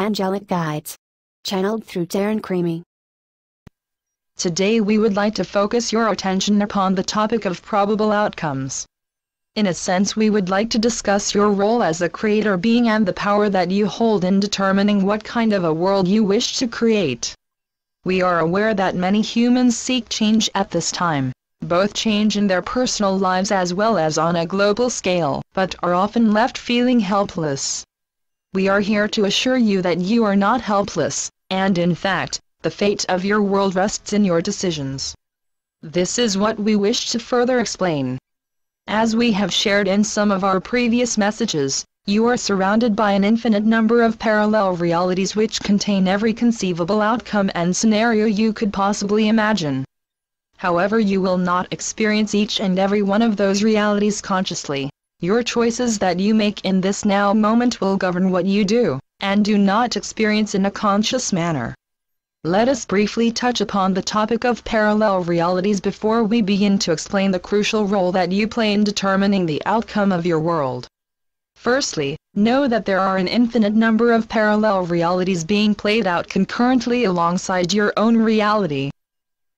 Angelic guides. Channeled through Darren Creamy. Today we would like to focus your attention upon the topic of probable outcomes. In a sense, we would like to discuss your role as a creator being and the power that you hold in determining what kind of a world you wish to create. We are aware that many humans seek change at this time, both change in their personal lives as well as on a global scale, but are often left feeling helpless. We are here to assure you that you are not helpless, and in fact, the fate of your world rests in your decisions. This is what we wish to further explain. As we have shared in some of our previous messages, you are surrounded by an infinite number of parallel realities which contain every conceivable outcome and scenario you could possibly imagine. However, you will not experience each and every one of those realities consciously. Your choices that you make in this now moment will govern what you do, and do not experience in a conscious manner. Let us briefly touch upon the topic of parallel realities before we begin to explain the crucial role that you play in determining the outcome of your world. Firstly, know that there are an infinite number of parallel realities being played out concurrently alongside your own reality.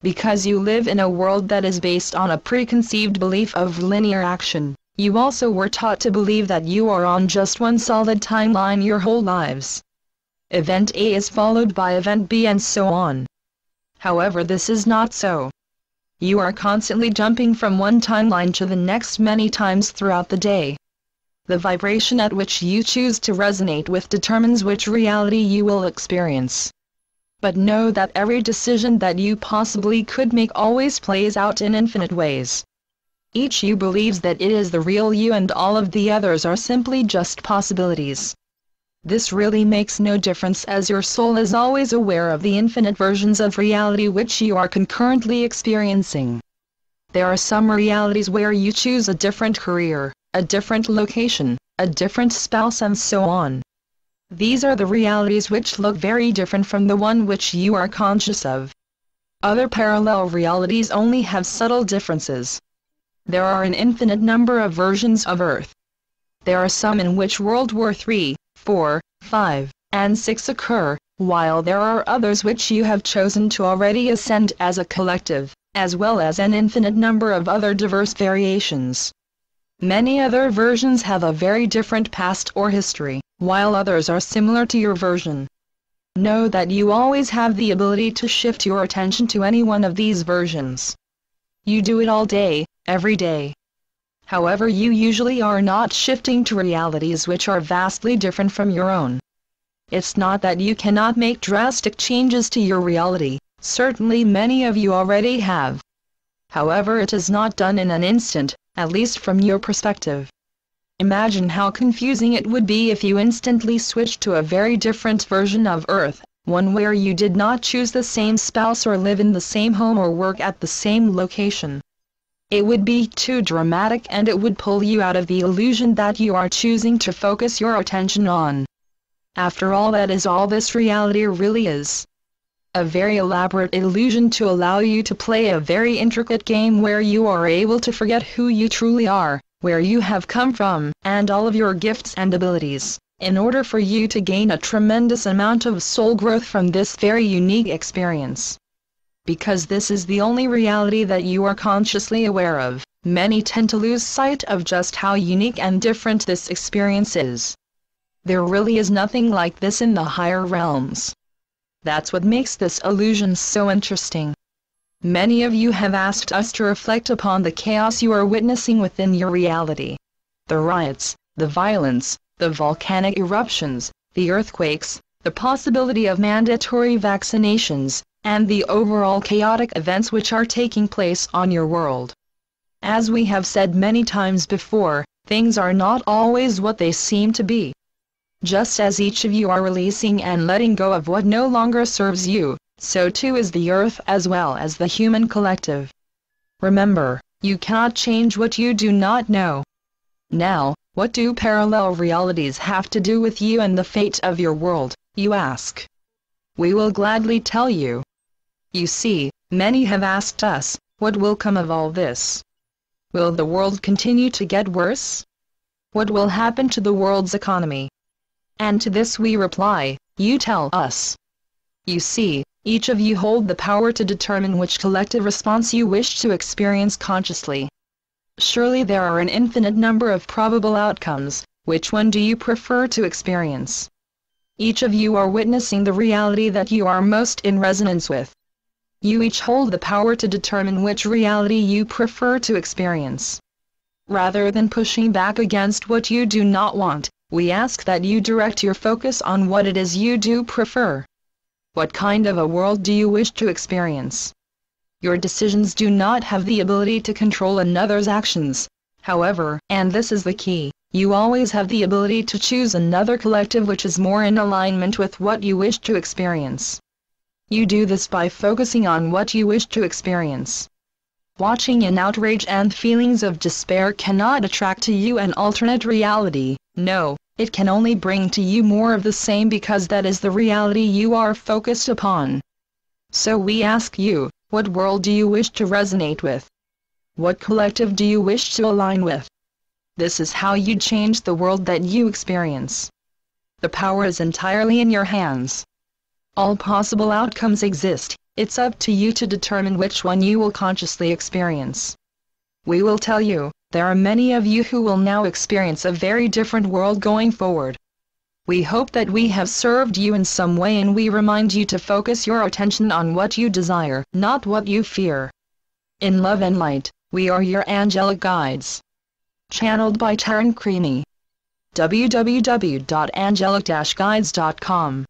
Because you live in a world that is based on a preconceived belief of linear action, you also were taught to believe that you are on just one solid timeline your whole lives. Event A is followed by event B and so on. However, this is not so. You are constantly jumping from one timeline to the next many times throughout the day. The vibration at which you choose to resonate with determines which reality you will experience. But know that every decision that you possibly could make always plays out in infinite ways. Each you believes that it is the real you and all of the others are simply just possibilities. This really makes no difference as your soul is always aware of the infinite versions of reality which you are concurrently experiencing. There are some realities where you choose a different career, a different location, a different spouse and so on. These are the realities which look very different from the one which you are conscious of. Other parallel realities only have subtle differences. There are an infinite number of versions of Earth. There are some in which World War III, 4, 5, and 6 occur, while there are others which you have chosen to already ascend as a collective, as well as an infinite number of other diverse variations. Many other versions have a very different past or history, while others are similar to your version. Know that you always have the ability to shift your attention to any one of these versions. You do it all day, every day. However, you usually are not shifting to realities which are vastly different from your own. It's not that you cannot make drastic changes to your reality, certainly many of you already have. However, it is not done in an instant, at least from your perspective. Imagine how confusing it would be if you instantly switched to a very different version of Earth, one where you did not choose the same spouse or live in the same home or work at the same location. It would be too dramatic and it would pull you out of the illusion that you are choosing to focus your attention on. After all, that is all this reality really is. A very elaborate illusion to allow you to play a very intricate game where you are able to forget who you truly are, where you have come from, and all of your gifts and abilities, in order for you to gain a tremendous amount of soul growth from this very unique experience. Because this is the only reality that you are consciously aware of, many tend to lose sight of just how unique and different this experience is. There really is nothing like this in the higher realms. That's what makes this illusion so interesting. Many of you have asked us to reflect upon the chaos you are witnessing within your reality. The riots, the violence, the volcanic eruptions, the earthquakes, the possibility of mandatory vaccinations, and the overall chaotic events which are taking place on your world. As we have said many times before, things are not always what they seem to be. Just as each of you are releasing and letting go of what no longer serves you, so too is the Earth as well as the human collective. Remember, you cannot change what you do not know. Now, what do parallel realities have to do with you and the fate of your world, you ask? We will gladly tell you. You see, many have asked us, what will come of all this? Will the world continue to get worse? What will happen to the world's economy? And to this we reply, you tell us. You see, each of you hold the power to determine which collective response you wish to experience consciously. Surely there are an infinite number of probable outcomes. Which one do you prefer to experience? Each of you are witnessing the reality that you are most in resonance with. You each hold the power to determine which reality you prefer to experience. Rather than pushing back against what you do not want, we ask that you direct your focus on what it is you do prefer. What kind of a world do you wish to experience? Your decisions do not have the ability to control another's actions. However, and this is the key, you always have the ability to choose another collective which is more in alignment with what you wish to experience. You do this by focusing on what you wish to experience. Watching in outrage and feelings of despair cannot attract to you an alternate reality. No, it can only bring to you more of the same because that is the reality you are focused upon. So we ask you, what world do you wish to resonate with? What collective do you wish to align with? This is how you change the world that you experience. The power is entirely in your hands. All possible outcomes exist, it's up to you to determine which one you will consciously experience. We will tell you, there are many of you who will now experience a very different world going forward. We hope that we have served you in some way, and we remind you to focus your attention on what you desire, not what you fear. In love and light, we are your angelic guides. Channeled by Taryn Creamy. www.angelic-guides.com